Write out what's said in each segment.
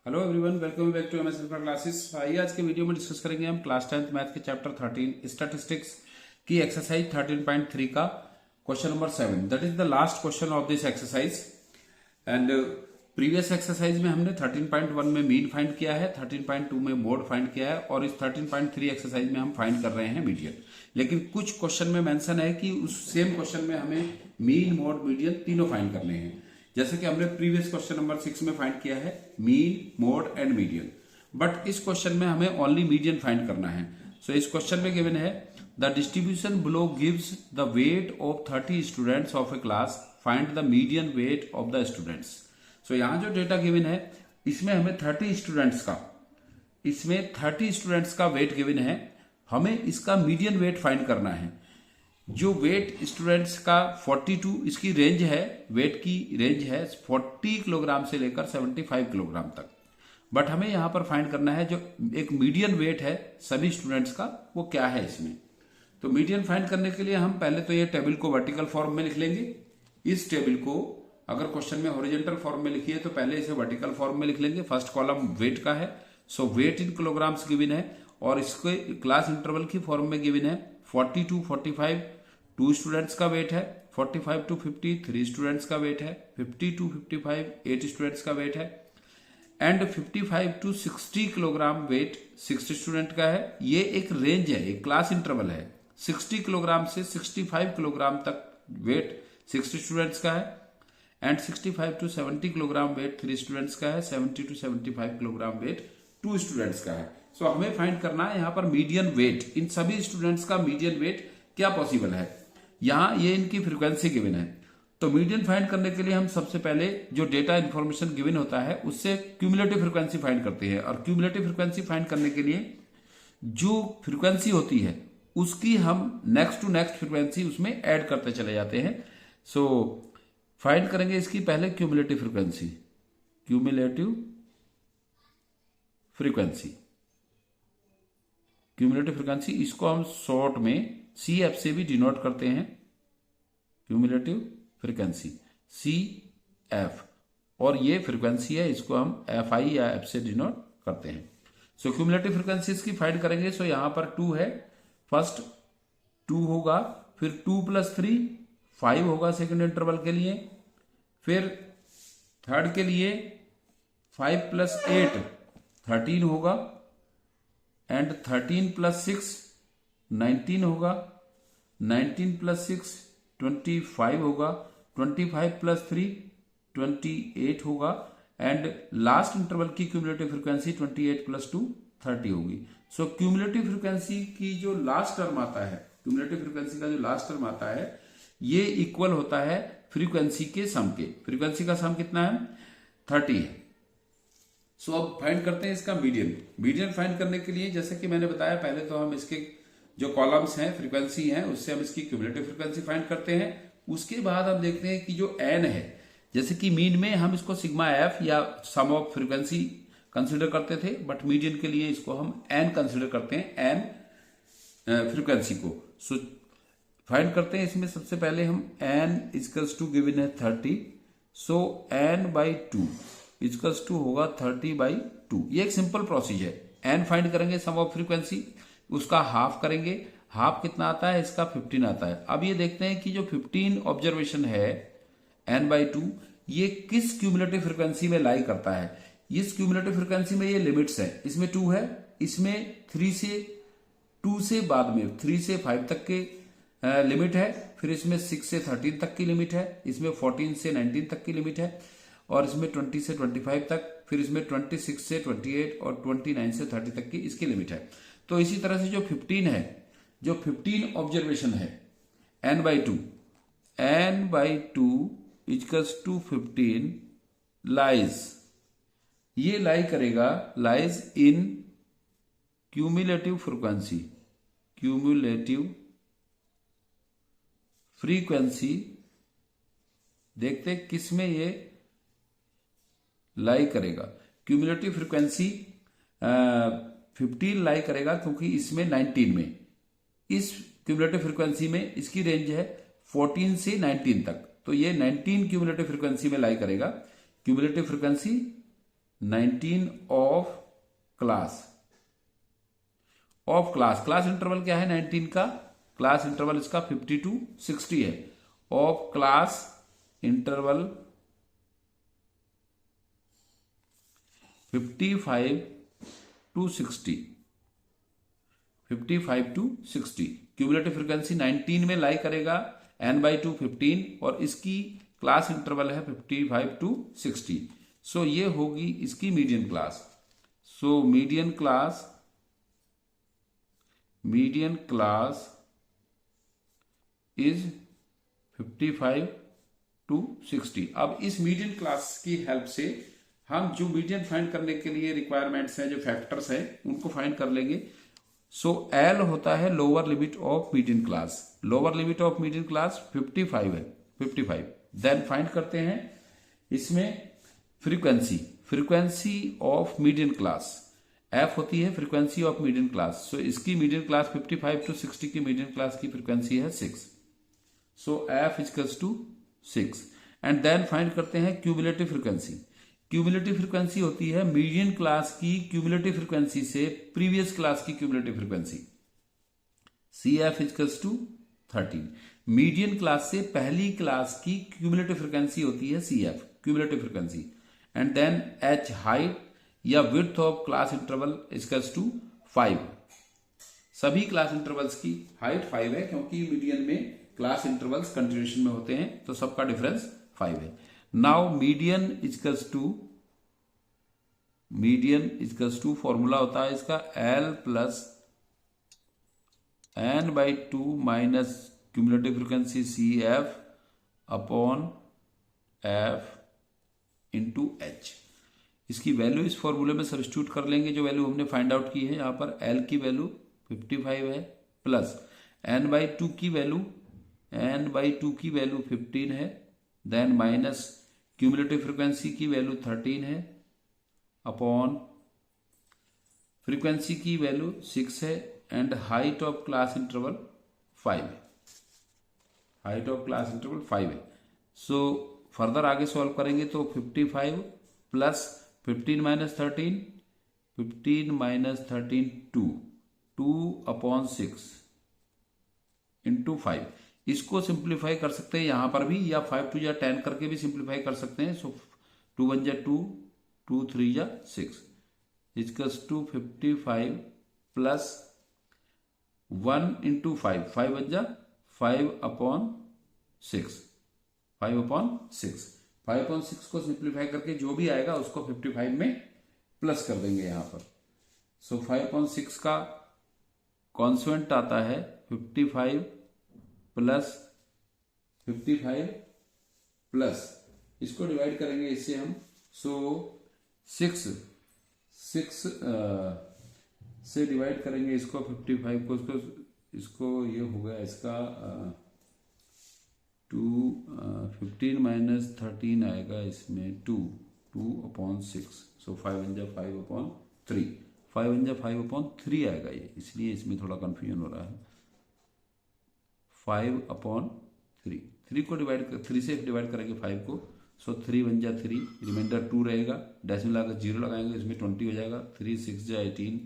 Hello everyone, welcome back to MS Alpha classes. आइए आज के वीडियो में डिस्कस करेंगे हम क्लास 10th मैथ के चैप्टर 13 स्टैटिस्टिक्स की एक्सरसाइज 13.3 का question number 7। That is the last question of this exercise. And previous exercise में हमने 13.1 में मीन फाइंड किया है, 13.2 में मोड फाइंड किया है और इस 13.3 एक्सरसाइज में हम फाइंड कर रहे हैं मीडियन। लेकिन कुछ क्वेश्चन में मेंशन है कि उस सेम क्वेश्चन में हमें मीन, मोड, मीडियन तीनों फाइंड करने हैं। जैसे कि हमने प्रीवियस क्वेश्चन नंबर 6 में फाइंड किया है mean, mode and median, but इस क्वेश्चन में हमें ओनली मीडियन फाइंड करना है। सो इस क्वेश्चन में गिवन है the distribution below gives the weight of 30 students of a class, find the median weight of the students. So यहाँ जो डेटा गिवन है इसमें हमें 30 स्टूडेंट्स का वेट गिवन है, हमें इसका मीडियन वेट फाइंड करना है। जो वेट स्टूडेंट्स का 42, इसकी रेंज है, वेट की रेंज है 40 किलोग्राम से लेकर 75 किलोग्राम तक, बट हमें यहां पर फाइंड करना है जो एक मीडियन वेट है सभी स्टूडेंट्स का, वो क्या है इसमें। तो मीडियन फाइंड करने के लिए हम पहले तो ये टेबल को वर्टिकल फॉर्म में लिख लेंगे। इस टेबल को अगर क्वेश्चन में हॉरिजॉन्टल फॉर्म में लिखिए तो पहले इसे वर्टिकल फॉर्म में लिख लेंगे। फर्स्ट कॉलम वेट का है, सो वेट इन किलोग्राम्स गिवन है और इसके क्लास इंटरवल की फॉर्म में गिवन है 40 to 45 2 स्टूडेंट्स का वेट है, 45 to 50 3 स्टूडेंट्स का वेट है, 50 to 55 8 स्टूडेंट्स का वेट है and 55 to 60 kilogram weight 60 student का है। ये एक रेंज है, एक क्लास इंटरवल है। 60 किलोग्राम से 65 किलोग्राम तक वेट 60 स्टूडेंट्स का है and 65 to 70 kilogram weight 3 students का है, 70 to 75 किलोग्राम वेट 2 स्टूडेंट्स का है। सो हमें फाइंड करना है यहाँ पर मीडियन वेट, इन सभी स्टूडेंट्स का मीडियन वेट क्या पॉसिबल है। यहां ये इनकी फ्रीक्वेंसी गिवन है, तो मीडियन फाइंड करने के लिए हम सबसे पहले जो डेटा इंफॉर्मेशन गिवन होता है उससे क्यूमुलेटिव फ्रीक्वेंसी फाइंड करते हैं और क्यूमुलेटिव फ्रीक्वेंसी फाइंड करने के लिए जो फ्रीक्वेंसी होती है उसकी हम नेक्स्ट टू नेक्स्ट फ्रीक्वेंसी उसमें ऐड करते चले जाते हैं। सो फाइंड करेंगे इसकी पहले क्यूमुलेटिव फ्रीक्वेंसी। क्यूमुलेटिव फ्रीक्वेंसी इसको हम शॉर्ट में CF से भी डिनोट करते हैं, क्यूमुलेटिव फ्रीक्वेंसी CF, और ये फ्रीक्वेंसी है, इसको हम FI या F से डिनोट करते हैं। सो क्यूमुलेटिव फ्रीक्वेंसी इसकी फाइंड करेंगे। सो यहां पर 2 है, फर्स्ट 2 होगा, फिर 2 + 3 5 होगा सेकेंड इंटरवल के लिए, फिर थर्ड के लिए 5 + 8 13 होगा एंड 13 + 6 19 होगा, 19 + 6 25 होगा, 25 + 3 28 होगा एंड लास्ट इंटरवल की क्यूमुलेटिव फ्रीक्वेंसी 28 + 2 30 होगी। सो क्यूमुलेटिव फ्रीक्वेंसी की जो लास्ट टर्म आता है, क्यूमुलेटिव फ्रीक्वेंसी का जो लास्ट टर्म आता है ये इक्वल होता है फ्रीक्वेंसी के सम के। फ्रीक्वेंसी का सम कितना है? 30 है। सो अब फाइंड करते हैं इसका मीडियन। मीडियन फाइंड करने के लिए जैसे कि मैंने बताया, पहले तो हम इसके जो कॉलम्स हैं, फ्रीक्वेंसी हैं, उससे हम इसकी क्यूमुलेटिव फ्रीक्वेंसी फाइंड करते हैं। उसके बाद हम देखते हैं कि जो एन है, जैसे कि मीन में हम इसको सिग्मा एफ या सम ऑफ फ्रीक्वेंसी कंसिडर करते थे, बट मीडियन के लिए इसको हम एन कंसिडर करते हैं, एन फ्रीक्वेंसी को। सो फाइंड करते हैं इसमें सबसे पहले हम एन इजकल्स टू गिवन है 30, सो n/2 इजकल्स टू होगा 30/2। ये एक सिंपल प्रोसीजर है। एन फाइंड करेंगे सम ऑफ फ्रीक्वेंसी, उसका हाफ करेंगे, हाफ कितना आता है इसका 15 आता है। अब ये देखते हैं कि जो 15 ऑब्जर्वेशन है n/2 ये किस क्यूमुलेटिव फ्रीक्वेंसी में लाई करता है। इस क्यूमुलेटिव फ्रीक्वेंसी में ये लिमिट्स है, इसमें 2 है, इसमें 2 से बाद में 3 से 5 तक के लिमिट है, फिर इसमें 6 से 13 तक की लिमिट है, इसमें 14 से 19 तक की लिमिट है और इसमें 20 से 25 तक, फिर इसमें 26 से 28 और 29 से 30 तक की इसकी लिमिट है। तो इसी तरह से जो 15 है, जो 15 ऑब्जर्वेशन है n/2 इजकल्स टू 15 लाइज, ये लाई करेगा, लाइज इन क्यूमुलेटिव फ्रीक्वेंसी। देखते हैं किस में ये लाई करेगा। क्यूमुलेटिव फ्रीक्वेंसी 15 लाई करेगा क्योंकि इसमें 19 में, इस क्यूमुलेटिव फ्रीक्वेंसी में इसकी रेंज है 14 से 19 तक, तो ये 19 क्यूमुलेटिव फ्रीक्वेंसी में लाई करेगा। Cumulative frequency 19 of class, of class, class interval क्या है 19 का, क्लास इंटरवल इसका 50 to 60 है, of class interval 55 to 60, 55 to 60, cumulative frequency 19 में लाई करेगा, n/2 15 और इसकी क्लास इंटरवल है 55 to 60। सो ये होगी इसकी median class. So median class is 55 to 60। अब इस मीडियन क्लास की हेल्प से हम जो मीडियन फाइंड करने के लिए रिक्वायरमेंट्स हैं, जो फैक्टर्स हैं, उनको फाइंड कर लेंगे। सो एल होता है lower limit of median class, lower limit of median class 55 है, 55। देन फाइंड करते हैं इसमें frequency of median class, F होती है फ्रीक्वेंसी ऑफ मीडियन क्लास। सो इसकी मीडियन क्लास 55 to 60 की मीडियन क्लास की फ्रीक्वेंसी है 6। So F equals to 6। And then find करते हैं क्यूमुलेटिव फ्रीक्वेंसी। क्यूमुलेटिव फ्रीक्वेंसी होती है मीडियन क्लास की क्यूमुलेटिव फ्रीक्वेंसी से प्रीवियस क्लास की cumulative frequency, C F equals to 13। Median class से पहली क्लास की क्यूमुलेटिव फ्रीक्वेंसी होती है C F, cumulative frequency. And then H height या width of class interval equals to 5। सभी क्लास इंटरवल्स की हाइट 5 है, क्योंकि मीडियन में क्लास इंटरवल्स कंटिन्यूएशन में होते हैं, तो सबका डिफरेंस 5 है। Now median equals to formula होता है इसका L plus n/2 minus cumulative frequency C F upon F into H. इसकी वैल्यू इस फॉर्मूले में सब्स्टिट्यूट कर लेंगे, जो वैल्यू हमने फाइंड आउट की है। यहां पर L की वैल्यू 55 है, प्लस n/2 की वैल्यू 15 है, देन माइनस क्यूमुलेटिव फ्रीक्वेंसी की वैल्यू 13 है, अपॉन फ्रीक्वेंसी की वैल्यू 6 है, and height of class interval 5 है, हाइट ऑफ क्लास इंटरवल 5 है। सो फर्दर आगे सॉल्व करेंगे तो 55 प्लस 15 माइनस 13, 15 माइनस 13 2/6 इंटू 5। इसको सिंप्लीफाई कर सकते हैं यहां पर भी, या 5 2 या 10 करके भी सिंप्लीफाई कर सकते हैं। सो 2 1 जा 2, 2 3 जा 6 इक्वल्स टू 55 प्लस 1 इंटू 5, 5 1 जा 5/6, 5/6। 5/6 को सिंप्लीफाई करके जो भी आएगा उसको 55 में प्लस कर देंगे यहां पर। सो 5/6 का कॉन्स्टेंट आता है 55 प्लस इसको डिवाइड करेंगे इससे हम। सो 6 से डिवाइड करेंगे इसको 55 को, इसको ये हो गया इसका 15 माइनस 13 आएगा इसमें 2/6। सो 5 1 जा 5/3, 5 1 जा 5/3 आएगा ये, इसलिए इसमें थोड़ा कंफ्यूजन हो रहा है। 5/3, 3 को थ्री से डिवाइड करेंगे 5 को। सो 3 1 जा 3, रिमाइंडर 2 रहेगा, डेसिमल आकर 0 लगाएंगे, इसमें 20 हो जाएगा। 3 6 जा 18,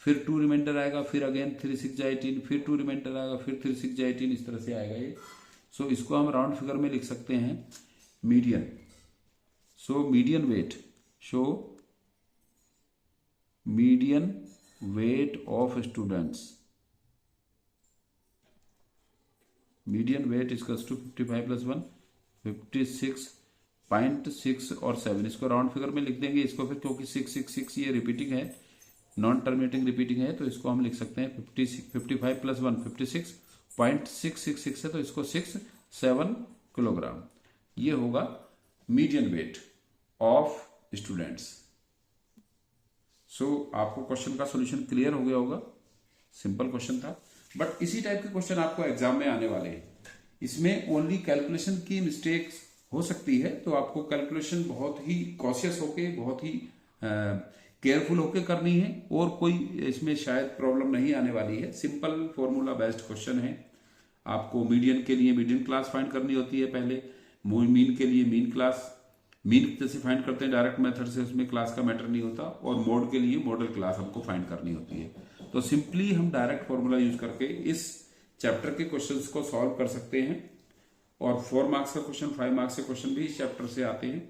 फिर 2 रिमाइंडर आएगा, फिर अगेन 3 6 जा 18, फिर 2 रिमाइंडर आएगा, फिर 3 6 जा 18, इस तरह से आएगा ये। सो इसको हम राउंड फिगर में लिख सकते हैं median. So median weight of students, median weight equals to 55 plus 1, 56.6 और 7। इसको राउंड फिगर में लिख देंगे इसको, फिर क्योंकि 6 ये रिपीटिंग है, नॉन टर्मिनेटिंग रिपीटिंग है, तो इसको हम लिख सकते हैं 55 प्लस 1 56.666 है, तो इसको 7 किलोग्राम। ये होगा मीडियन वेट ऑफ स्टूडेंट्स। सो आपको क्वेश्चन का सॉल्यूशन क्लियर हो गया होगा, सिंपल क्वेश्चन था। बट इसी टाइप के क्वेश्चन आपको एग्जाम में आने वाले हैं। इसमें ओनली कैलकुलेशन की मिस्टेक्स हो सकती है, तो आपको कैलकुलेशन बहुत ही कॉशियस होके, बहुत ही केयरफुल होके करनी है, और कोई इसमें शायद प्रॉब्लम नहीं आने वाली है। सिंपल फॉर्मूला बेस्ड क्वेश्चन है। आपको मीडियन के लिए मीडियन क्लास फाइंड करनी होती है पहले, मीन के लिए मीन क्लास, मीन जैसे फाइंड करते हैं डायरेक्ट मेथड से, उसमें क्लास का मैटर नहीं होता, और मोड के लिए मॉडल क्लास हमको फाइंड करनी होती है। तो सिंपली हम डायरेक्ट फॉर्मूला यूज करके इस चैप्टर के क्वेश्चंस को सॉल्व कर सकते हैं, और 4 मार्क्स का क्वेश्चन, 5 मार्क्स के क्वेश्चन भी इस चैप्टर से आते हैं।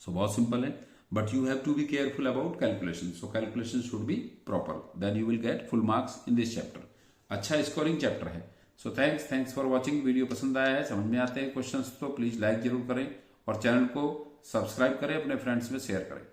सो बहुत सिंपल है, but you have to be careful about calculation. So calculation should be proper, then you will get full marks in this chapter. अच्छा स्कोरिंग चैप्टर है। So thanks for watching. Video पसंद आया है, समझ में आते हैं क्वेश्चंस, तो प्लीज लाइक जरूर करें और चैनल को सब्सक्राइब करें, अपने फ्रेंड्स में शेयर करें।